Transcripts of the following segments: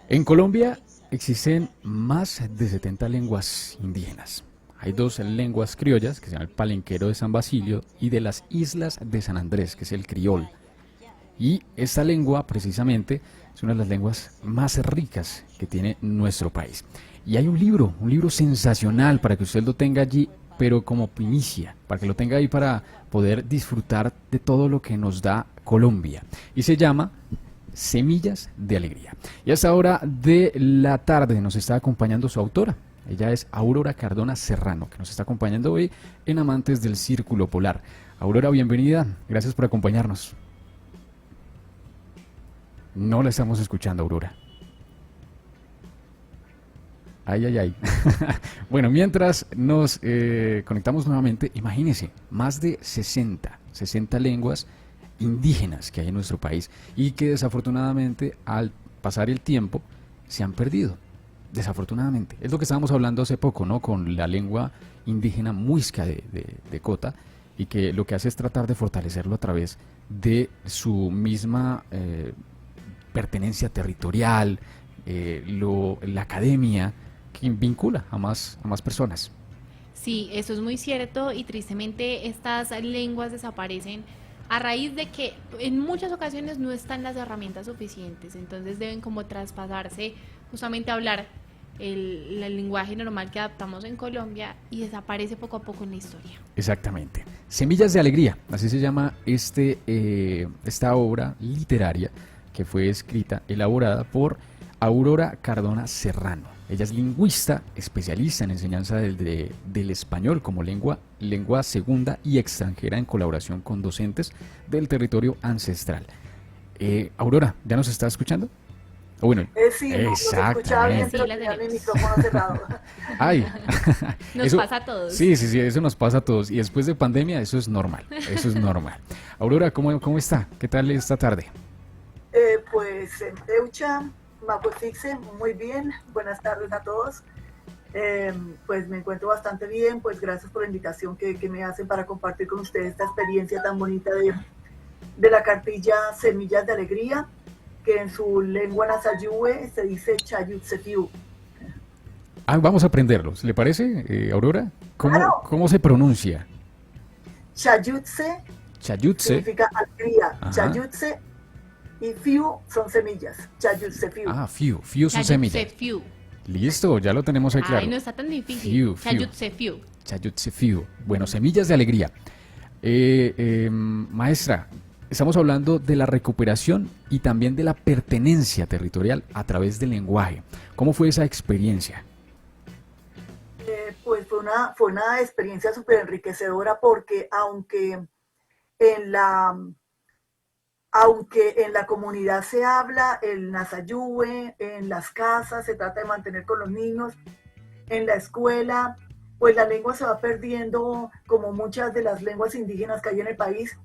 En Colombia existen más de 70 lenguas indígenas. Hay dos lenguas criollas, que se llama el palenquero de San Basilio, y de las islas de San Andrés, que es el criol. Y esta lengua, precisamente, es una de las lenguas más ricas que tiene nuestro país. Y hay un libro sensacional para que usted lo tenga allí, pero como primicia, para que lo tenga ahí para poder disfrutar de todo lo que nos da Colombia. Y se llama Semillas de Alegría. Y a esta hora de la tarde nos está acompañando su autora. Ella es Aurora Cardona Serrano, que nos está acompañando hoy en Amantes del Círculo Polar. Aurora, bienvenida. Gracias por acompañarnos. No la estamos escuchando, Aurora. Ay, ay, ay. Bueno, mientras nos conectamos nuevamente, imagínense, más de 60 lenguas indígenas que hay en nuestro país y que desafortunadamente al pasar el tiempo se han perdido. Desafortunadamente. Es lo que estábamos hablando hace poco, ¿no? Con la lengua indígena muisca de Cota, y que lo que hace es tratar de fortalecerlo a través de su misma pertenencia territorial, la academia, que vincula a más personas. Sí, eso es muy cierto y tristemente estas lenguas desaparecen a raíz de que en muchas ocasiones no están las herramientas suficientes, entonces deben como traspasarse justamente a hablar el lenguaje normal que adaptamos en Colombia y desaparece poco a poco en la historia. Exactamente. Semillas de Alegría, así se llama esta obra literaria que fue escrita, elaborada por Aurora Cardona Serrano. Ella es lingüista, especialista en enseñanza del español como lengua segunda y extranjera en colaboración con docentes del territorio ancestral. Aurora, ¿ya nos está escuchando? Bueno, sí, no los escuchaba bien, pero tenía mi micrófono cerrado. Ay, nos pasa a todos. Sí, eso nos pasa a todos. Y después de pandemia, eso es normal. Eso es normal. Aurora, ¿cómo está? ¿Qué tal esta tarde? Pues, Eucha, Mapufixe, muy bien. Buenas tardes a todos. Pues me encuentro bastante bien. Pues gracias por la invitación que me hacen para compartir con ustedes esta experiencia tan bonita de la cartilla Semillas de Alegría, que en su lengua nasayue se dice Chayutsefiu. Vamos a aprenderlo, ¿le parece, Aurora? Claro. ¿Cómo se pronuncia? Chayutse significa alegría. Chayutse y fiu son semillas. Chayutsefiu. Fiu son semillas. Listo, ya lo tenemos ahí claro. Ay, no está tan difícil. Chayutsefiu. Bueno, Semillas de Alegría. Maestra, estamos hablando de la recuperación y también de la pertenencia territorial a través del lenguaje. ¿Cómo fue esa experiencia? Pues fue una experiencia súper enriquecedora, porque aunque en la comunidad se habla el nasayue, en las casas se trata de mantener con los niños, en la escuela, pues la lengua se va perdiendo, como muchas de las lenguas indígenas que hay en el país,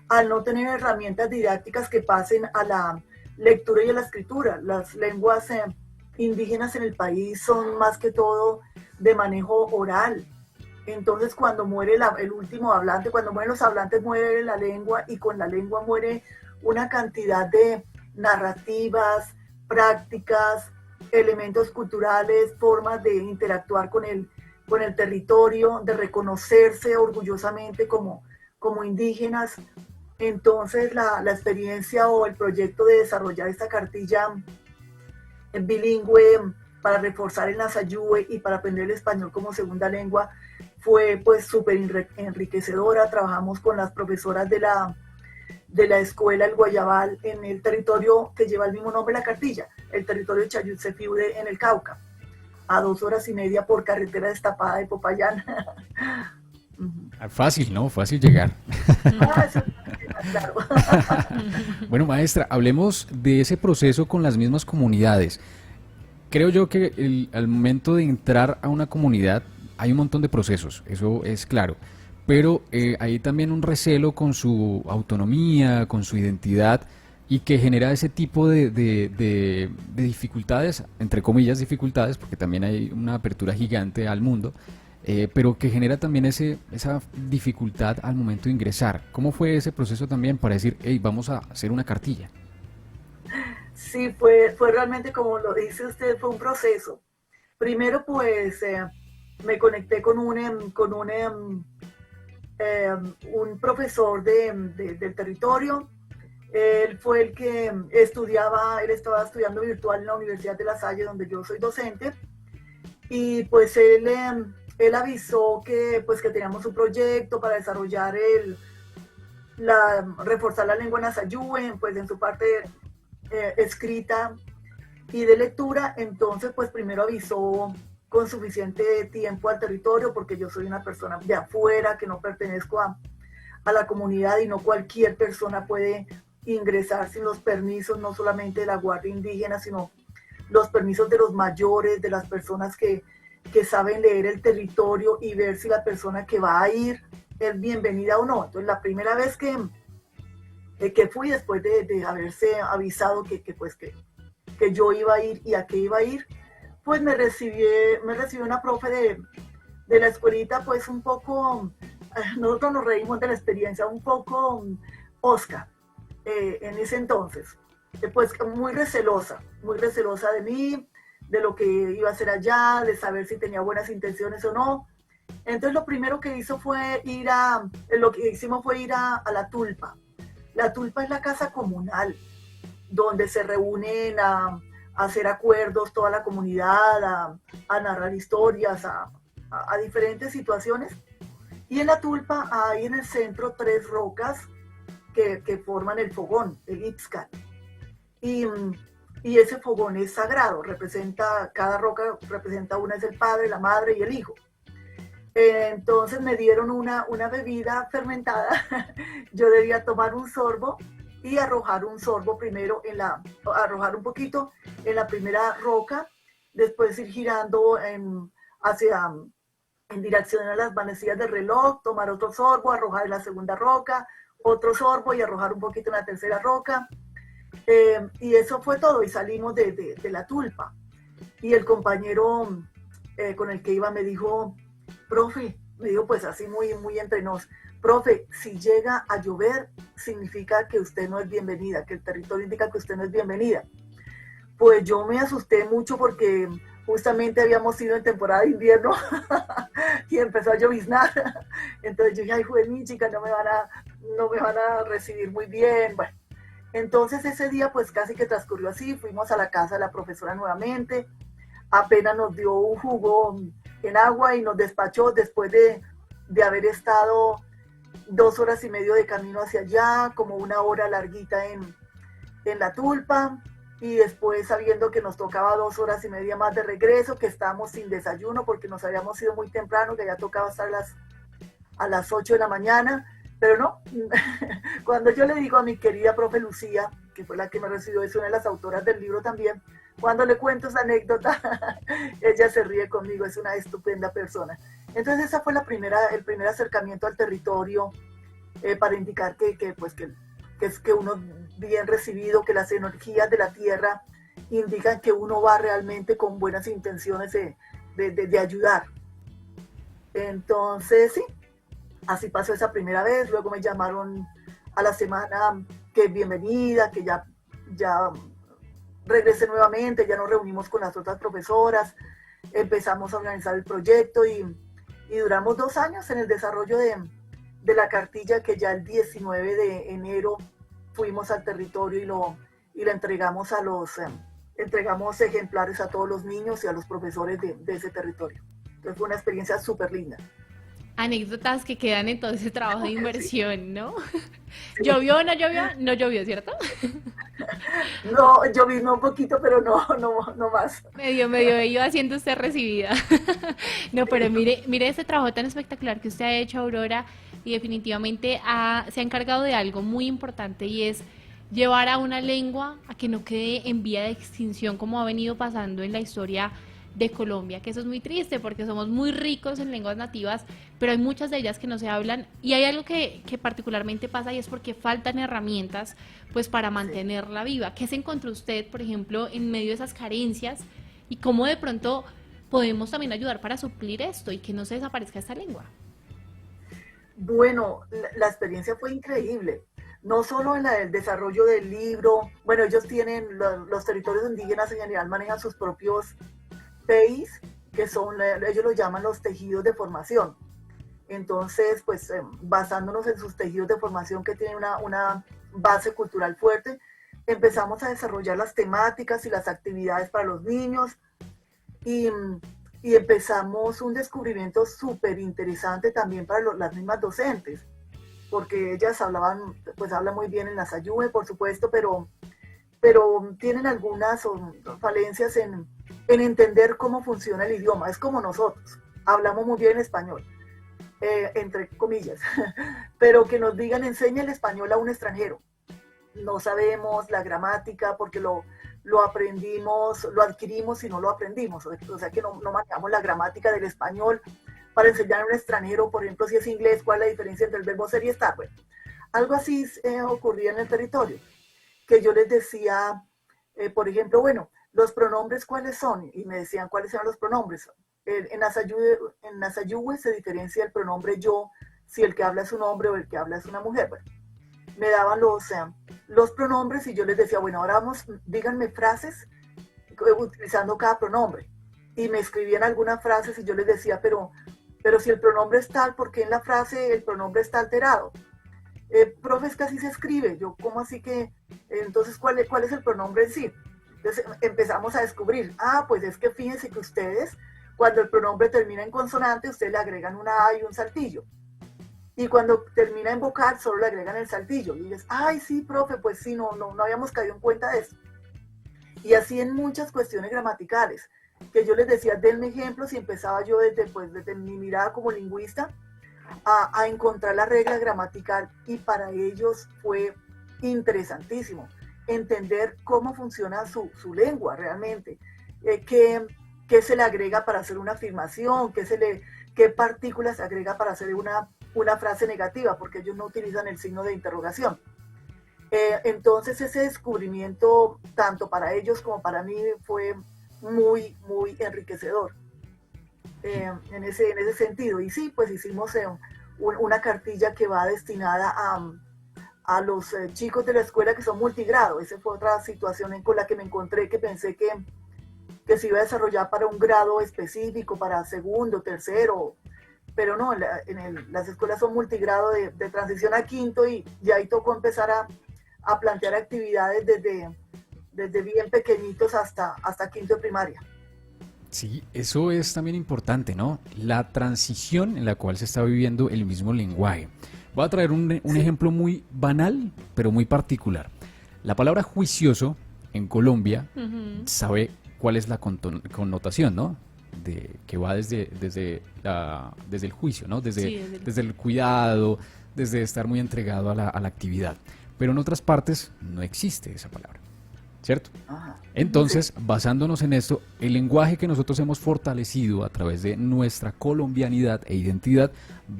al no tener herramientas didácticas que pasen a la lectura y a la escritura. Las lenguas indígenas en el país son más que todo de manejo oral. Entonces, cuando muere el último hablante, cuando mueren los hablantes, muere la lengua, y con la lengua muere una cantidad de narrativas, prácticas, elementos culturales, formas de interactuar con el territorio, de reconocerse orgullosamente como indígenas. Entonces, la experiencia o el proyecto de desarrollar esta cartilla bilingüe para reforzar el nasayue y para aprender el español como segunda lengua fue pues súper enriquecedora. Trabajamos con las profesoras de la escuela El Guayabal en el territorio que lleva el mismo nombre de la cartilla, el territorio de Chayutsefiu en el Cauca, a 2 horas y media por carretera destapada de Popayán. Fácil, ¿no? Fácil llegar. Eso, claro. Bueno, maestra, hablemos de ese proceso con las mismas comunidades. Creo yo que al momento de entrar a una comunidad hay un montón de procesos, eso es claro, pero hay también un recelo con su autonomía, con su identidad, y que genera ese tipo de dificultades, entre comillas dificultades, porque también hay una apertura gigante al mundo, pero que genera también esa dificultad al momento de ingresar. ¿Cómo fue ese proceso también para decir, hey, vamos a hacer una cartilla? Sí, fue realmente como lo dice usted, fue un proceso. Primero, pues, me conecté un profesor del territorio. Él fue el que él estaba estudiando virtual en la Universidad de La Salle, donde yo soy docente, y pues él avisó que teníamos un proyecto para desarrollar reforzar la lengua Nasayúe, pues en su parte escrita y de lectura. Entonces, pues primero avisó con suficiente tiempo al territorio, porque yo soy una persona de afuera, que no pertenezco a la comunidad, y no cualquier persona puede ingresar sin los permisos, no solamente de la Guardia Indígena, sino los permisos de los mayores, de las personas que saben leer el territorio y ver si la persona que va a ir es bienvenida o no. Entonces, la primera vez que fui, después de haberse avisado que yo iba a ir y a qué iba a ir, pues me recibió una profe de la escuelita, pues un poco, nosotros nos reímos de la experiencia, un poco osca en ese entonces, pues muy recelosa de mí, de lo que iba a hacer allá, de saber si tenía buenas intenciones o no. Entonces lo primero que hicimos fue ir a la Tulpa. La Tulpa es la casa comunal, donde se reúnen a hacer acuerdos toda la comunidad, a narrar historias, a diferentes situaciones. Y en la Tulpa hay en el centro 3 rocas que forman el fogón, el Ixcal. Y ese fogón es sagrado, cada roca representa una, es el padre, la madre y el hijo. Entonces me dieron una bebida fermentada. Yo debía tomar un sorbo y arrojar un sorbo primero arrojar un poquito en la primera roca, después ir girando en dirección a las manecillas del reloj, tomar otro sorbo, arrojar en la segunda roca, otro sorbo y arrojar un poquito en la tercera roca. Y eso fue todo, y salimos de la Tulpa. Y el compañero con el que iba me dijo, profe, pues así muy, muy entre nos, profe, si llega a llover, significa que usted no es bienvenida, que el territorio indica que usted no es bienvenida. Pues yo me asusté mucho porque justamente habíamos ido en temporada de invierno y empezó a lloviznar. Entonces yo dije, ay, joder, mi chica, no me van a recibir muy bien. Bueno, entonces ese día pues casi que transcurrió así. Fuimos a la casa de la profesora nuevamente, apenas nos dio un jugo en agua y nos despachó después de haber estado 2 horas y medio de camino hacia allá, como 1 hora larguita en la Tulpa, y después sabiendo que nos tocaba 2 horas y media más de regreso, que estábamos sin desayuno porque nos habíamos ido muy temprano, que ya tocaba estar a las 8 de la mañana, pero no. Cuando yo le digo a mi querida profe Lucía, que fue la que me recibió, es una de las autoras del libro también, cuando le cuento esa anécdota, ella se ríe conmigo, es una estupenda persona. Entonces esa fue el primer acercamiento al territorio, para indicar que uno bien recibido, que las energías de la tierra indican que uno va realmente con buenas intenciones de ayudar. Entonces sí, así pasó esa primera vez. Luego me llamaron a la semana que bienvenida, que ya regresé nuevamente, ya nos reunimos con las otras profesoras, empezamos a organizar el proyecto y duramos 2 años en el desarrollo de la cartilla, que ya el 19 de enero fuimos al territorio y la entregamos entregamos ejemplares a todos los niños y a los profesores de ese territorio. Entonces fue una experiencia súper linda. Anécdotas que quedan en todo ese trabajo de inversión, ¿no? Sí. ¿Llovió o no llovió? No llovió, ¿cierto? No, llovió un poquito, pero no más. Medio iba haciendo usted recibida. No, pero mire ese trabajo tan espectacular que usted ha hecho, Aurora, y definitivamente se ha encargado de algo muy importante, y es llevar a una lengua a que no quede en vía de extinción, como ha venido pasando en la historia de Colombia, que eso es muy triste porque somos muy ricos en lenguas nativas, pero hay muchas de ellas que no se hablan, y hay algo que particularmente pasa, y es porque faltan herramientas pues para mantenerla viva. ¿Qué se encontró usted, por ejemplo, en medio de esas carencias, y cómo de pronto podemos también ayudar para suplir esto y que no se desaparezca esta lengua? Bueno, la experiencia fue increíble. No solo en el desarrollo del libro, bueno, ellos tienen, los territorios indígenas en general manejan sus propios PEIs, que son, ellos lo llaman los tejidos de formación. Entonces, pues basándonos en sus tejidos de formación que tienen una base cultural fuerte, empezamos a desarrollar las temáticas y las actividades para los niños y, y empezamos un descubrimiento súper interesante también para las mismas docentes, porque ellas hablaban, pues hablan muy bien en Nasayume, por supuesto, pero tienen algunas falencias en entender cómo funciona el idioma. Es como nosotros, hablamos muy bien español, entre comillas, pero que nos digan enseña el español a un extranjero. No sabemos la gramática porque lo aprendimos, lo adquirimos y no lo aprendimos. O sea que no manejamos la gramática del español para enseñar a un extranjero, por ejemplo, si es inglés, ¿cuál es la diferencia entre el verbo ser y estar? Bueno, algo así ocurría en el territorio, que yo les decía, por ejemplo, bueno, los pronombres, ¿cuáles son? Y me decían, ¿cuáles eran los pronombres? En Nasayuwe se diferencia el pronombre yo, si el que habla es un hombre o el que habla es una mujer. Bueno, me daban los pronombres y yo les decía, bueno, ahora díganme frases utilizando cada pronombre. Y me escribían algunas frases y yo les decía, pero si el pronombre es tal, ¿por qué en la frase el pronombre está alterado? Profe, es que así se escribe. Yo, ¿cómo así que? Entonces, ¿cuál es el pronombre en sí? Entonces empezamos a descubrir, pues es que fíjense que ustedes, cuando el pronombre termina en consonante, ustedes le agregan una A y un saltillo. Y cuando termina en vocal, solo le agregan el saltillo. Y dices, ay, sí, profe, pues sí, no habíamos caído en cuenta de eso. Y así en muchas cuestiones gramaticales, que yo les decía, denme ejemplos y empezaba yo desde mi mirada como lingüista a encontrar la regla gramatical, y para ellos fue interesantísimo entender cómo funciona su lengua realmente, qué se le agrega para hacer una afirmación, qué partículas se agrega para hacer una frase negativa, porque ellos no utilizan el signo de interrogación. Entonces ese descubrimiento, tanto para ellos como para mí, fue muy, muy enriquecedor en ese sentido. Y sí, pues hicimos una cartilla que va destinada a los chicos de la escuela que son multigrado. Esa fue otra situación con la que me encontré, que pensé que se iba a desarrollar para un grado específico, para segundo, tercero, pero no, las escuelas son multigrado de transición a quinto, y ahí tocó empezar a plantear actividades desde bien pequeñitos hasta quinto de primaria. Sí, eso es también importante, ¿no? La transición en la cual se está viviendo el mismo lenguaje. Voy a traer un Sí. ejemplo muy banal, pero muy particular. La palabra juicioso en Colombia Ujú. sabe cuál es la connotación, ¿no? Que va desde el juicio, ¿no? Sí, desde Desde el cuidado, desde estar muy entregado a la actividad. Pero en otras partes no existe esa palabra, ¿cierto? Ajá. Sí. Entonces, basándonos en esto, el lenguaje que nosotros hemos fortalecido a través de nuestra colombianidad e identidad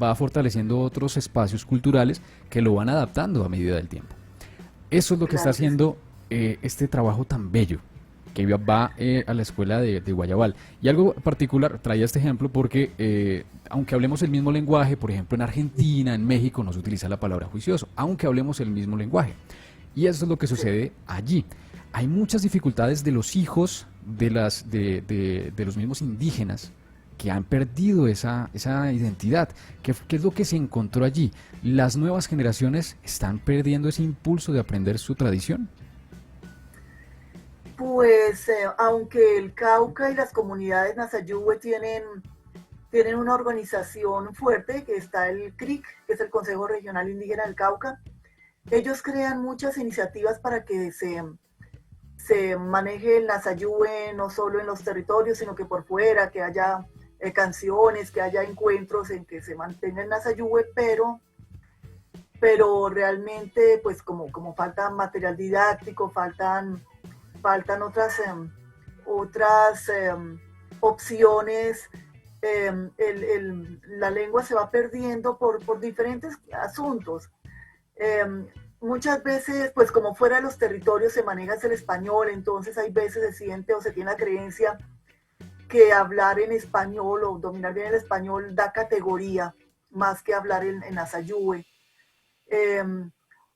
va fortaleciendo otros espacios culturales que lo van adaptando a medida del tiempo. Eso es lo que está Claro que sí. haciendo este trabajo tan bello que va a la escuela de Guayabal. Y algo particular, traía este ejemplo porque aunque hablemos el mismo lenguaje, por ejemplo en Argentina, en México no se utiliza la palabra juicioso, aunque hablemos el mismo lenguaje. Y eso es lo que Sí. sucede allí. Hay muchas dificultades de los hijos de los mismos indígenas que han perdido esa identidad. ¿Qué es lo que se encontró allí? Las nuevas generaciones están perdiendo ese impulso de aprender su tradición. Pues aunque el Cauca y las comunidades Nasayuwe tienen una organización fuerte, que está el CRIC, que es el Consejo Regional Indígena del Cauca, ellos crean muchas iniciativas para que se maneje el Nasayuwe no solo en los territorios, sino que por fuera, que haya canciones, que haya encuentros en que se mantenga el Nasayuwe, pero realmente, pues como falta material didáctico, faltan otras opciones. La lengua se va perdiendo por diferentes asuntos. Eh, Muchas veces, pues como fuera de los territorios se maneja el español, entonces hay veces se siente o se tiene la creencia que hablar en español o dominar bien el español da categoría más que hablar en Nasayube.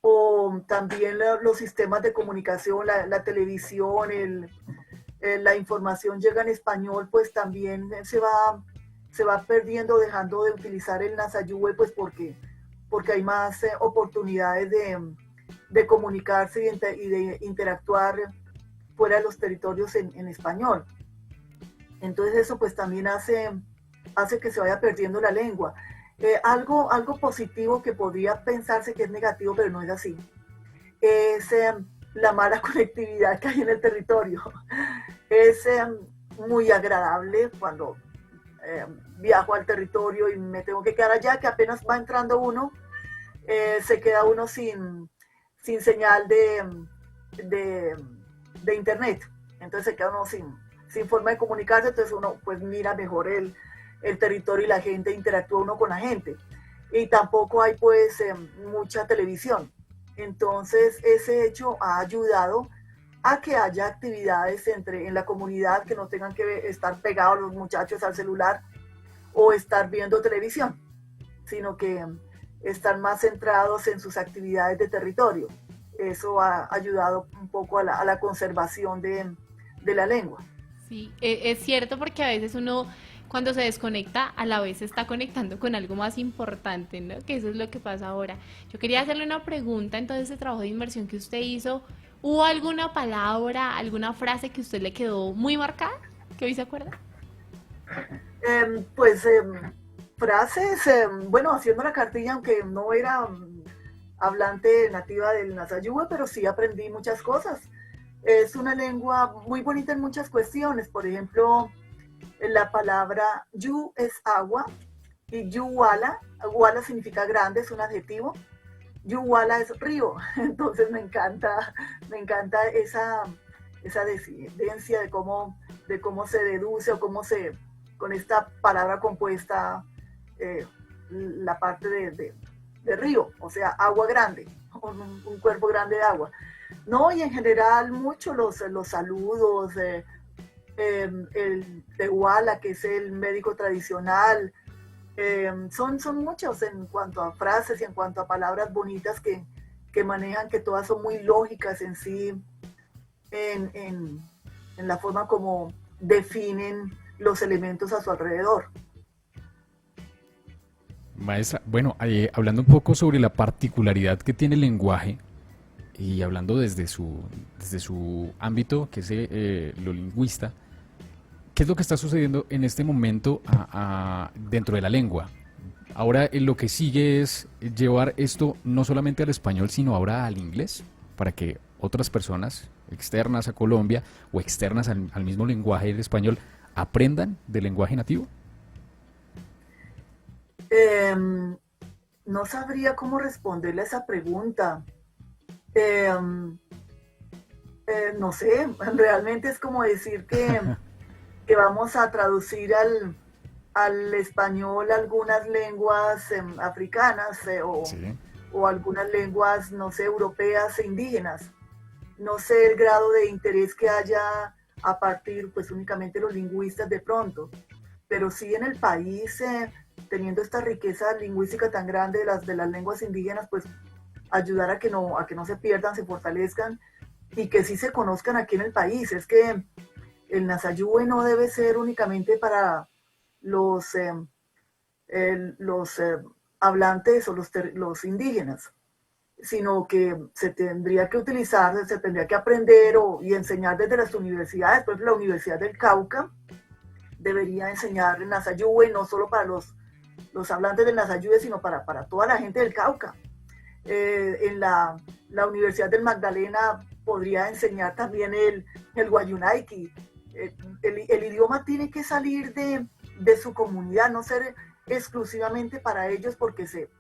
O también los sistemas de comunicación, la televisión, la información llega en español, pues también se va perdiendo, dejando de utilizar el Nasayube, pues porque hay más oportunidades de comunicarse y de interactuar fuera de los territorios en español. Entonces eso pues también hace que se vaya perdiendo la lengua. Algo positivo que podría pensarse que es negativo, pero no es así, es la mala conectividad que hay en el territorio. Es muy agradable cuando viajo al territorio y me tengo que quedar allá, que apenas va entrando uno, se queda uno sin señal de internet. Entonces se queda uno sin forma de comunicarse, entonces uno pues mira mejor el territorio y la gente, interactúa uno con la gente. Y tampoco hay pues mucha televisión. Entonces ese hecho ha ayudado a que haya actividades en la comunidad, que no tengan que estar pegados los muchachos al celular o estar viendo televisión, sino que están más centrados en sus actividades de territorio. Eso ha ayudado un poco a la conservación de la lengua. Sí, es cierto porque a veces uno cuando se desconecta a la vez se está conectando con algo más importante, ¿no? Que eso es lo que pasa ahora. Yo quería hacerle una pregunta, entonces, ese trabajo de inmersión que usted hizo, ¿hubo alguna palabra, alguna frase que a usted le quedó muy marcada? ¿Que hoy se acuerda? Pues frases, bueno, haciendo la cartilla, aunque no era hablante nativa del Nasayuwe, pero sí aprendí muchas cosas. Es una lengua muy bonita en muchas cuestiones. Por ejemplo, la palabra yu es agua y yuwala, wala significa grande, es un adjetivo. Yuwala es río. Entonces me encanta esa decidencia de cómo se deduce o cómo se, con esta palabra compuesta, la parte de río, o sea, agua grande, un cuerpo grande de agua. No, y en general mucho los saludos, el tehuala, que es el médico tradicional, son muchos en cuanto a frases y en cuanto a palabras bonitas que manejan, que todas son muy lógicas en sí, en la forma como definen los elementos a su alrededor. Maestra, bueno, hablando un poco sobre la particularidad que tiene el lenguaje y hablando desde su ámbito, que es lo lingüista, ¿qué es lo que está sucediendo en este momento dentro de la lengua? Ahora lo que sigue es llevar esto no solamente al español, sino ahora al inglés, para que otras personas externas a Colombia o externas al mismo lenguaje del español aprendan del lenguaje nativo. Eh, no sabría cómo responderle a esa pregunta. Eh, no sé, realmente es como decir que vamos a traducir al español algunas lenguas africanas Sí. o algunas lenguas, no sé, europeas e indígenas. No sé el grado de interés que haya a partir, pues únicamente los lingüistas de pronto, pero sí en el país, teniendo esta riqueza lingüística tan grande de las lenguas indígenas, pues ayudar a que no se pierdan, se fortalezcan y que sí se conozcan aquí en el país. Es que el Nasayuwe no debe ser únicamente para los, hablantes o los indígenas, sino que se tendría que utilizar, se tendría que aprender y enseñar desde las universidades. Por ejemplo, la Universidad del Cauca debería enseñar el Nasayuwe no solo para los hablantes del Nasayuwe, sino para toda la gente del Cauca. En la Universidad del Magdalena podría enseñar también el Guayunaiki. El idioma tiene que salir de su comunidad, no ser exclusivamente para ellos, porque se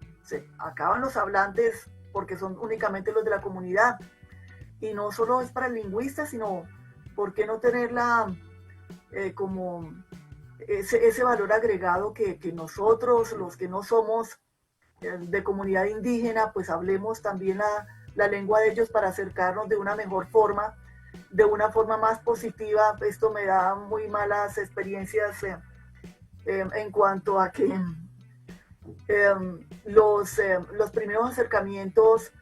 acaban los hablantes porque son únicamente los de la comunidad. Y no solo es para el lingüista, sino ¿por qué no tenerla como ese valor agregado que nosotros, los que no somos de comunidad indígena, pues hablemos también la lengua de ellos para acercarnos de una mejor forma de una forma más positiva. Esto me da muy malas experiencias en cuanto a que los primeros acercamientos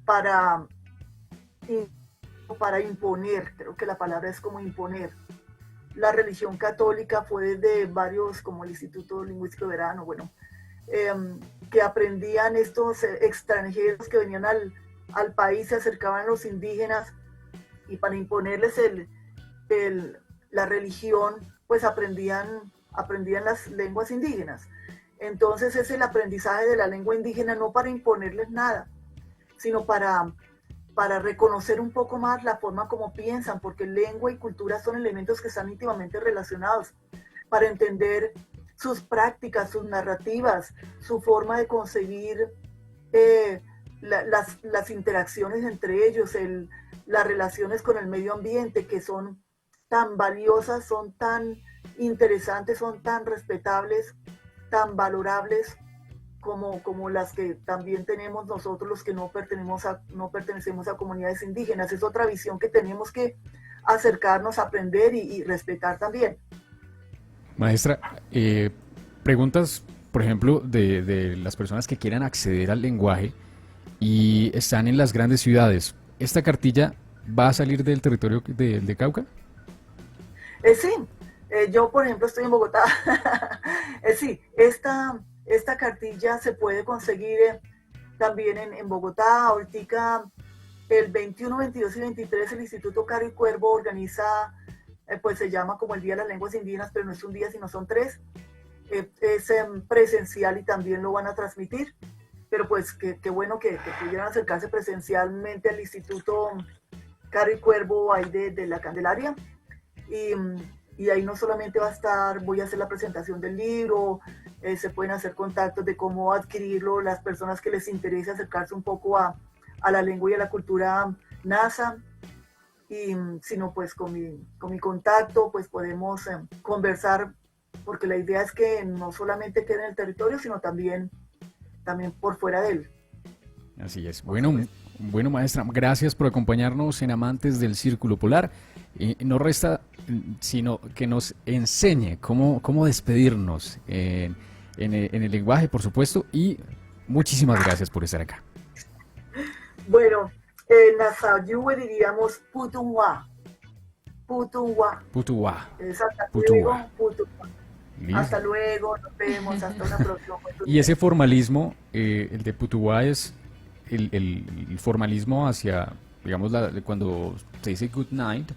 para, para imponer, creo que la palabra es como imponer, la religión católica fue desde varios, como el Instituto Lingüístico de Verano, bueno, que aprendían estos extranjeros que venían al país, se acercaban a los indígenas y para imponerles la religión, pues aprendían las lenguas indígenas. Entonces es el aprendizaje de la lengua indígena no para imponerles nada, sino para reconocer un poco más la forma como piensan, porque lengua y cultura son elementos que están íntimamente relacionados, para entender sus prácticas, sus narrativas, su forma de concebir las interacciones entre ellos, las relaciones con el medio ambiente, que son tan valiosas, son tan interesantes, son tan respetables, tan valorables como las que también tenemos nosotros los que no pertenecemos a comunidades indígenas. Es otra visión que tenemos que acercarnos, aprender y respetar también. Maestra, preguntas, por ejemplo, de las personas que quieran acceder al lenguaje y están en las grandes ciudades. ¿Esta cartilla va a salir del territorio de Cauca? Sí, yo por ejemplo estoy en Bogotá. Sí, esta cartilla se puede conseguir también en Bogotá. Ahorita el 21, 22 y 23 el Instituto Caro y Cuervo organiza, pues se llama como el Día de las Lenguas Indígenas, pero no es un día, sino son 3. Es presencial y también lo van a transmitir. Pero pues qué bueno que pudieran acercarse presencialmente al Instituto Caro y Cuervo ahí de la Candelaria. Y ahí no solamente voy a hacer la presentación del libro, se pueden hacer contactos de cómo adquirirlo, las personas que les interese acercarse un poco a la lengua y a la cultura nasa, y sino pues con mi contacto pues podemos conversar, porque la idea es que no solamente quede en el territorio, sino también por fuera de él. Así es. Bueno, maestra, gracias por acompañarnos en Amantes del Círculo Polar. No resta sino que nos enseñe cómo despedirnos en el lenguaje, por supuesto, y muchísimas gracias por estar acá. Bueno, en Nasayue diríamos putunwa. Putunwa. Putuwa. Hasta Putuwa. luego, putunwa. Hasta luego, nos vemos, hasta una próxima oportunidad. Y ese formalismo, el de Putuwa, es el formalismo hacia, digamos, cuando se dice good night,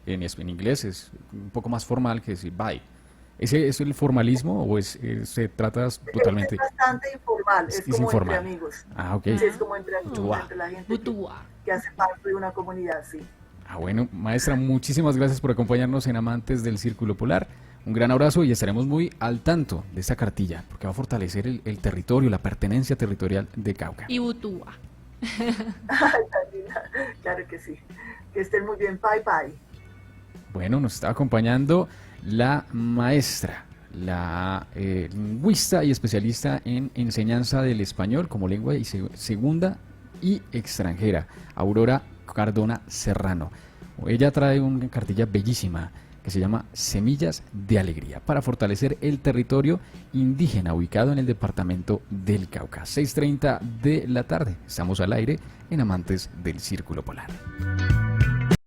en inglés es un poco más formal que decir bye. ¿Ese es el formalismo o se trata totalmente? Es bastante informal, es como informal. Entre amigos. Ah, ok. Sí, es como entre amigos, entre la gente Putuwa. que hace parte de una comunidad, sí. Ah, bueno, maestra, muchísimas gracias por acompañarnos en Amantes del Círculo Polar. Un gran abrazo y estaremos muy al tanto de esta cartilla, porque va a fortalecer el territorio, la pertenencia territorial de Cauca. Y Butuwa. Claro que sí. Que estén muy bien. Bye, bye. Bueno, nos está acompañando la maestra, la lingüista y especialista en enseñanza del español como lengua y segunda y extranjera, Aurora Cardona Serrano. Ella trae una cartilla bellísima que se llama Semillas de Alegría para fortalecer el territorio indígena ubicado en el departamento del Cauca. 6:30 de la tarde. Estamos al aire en Amantes del Círculo Polar.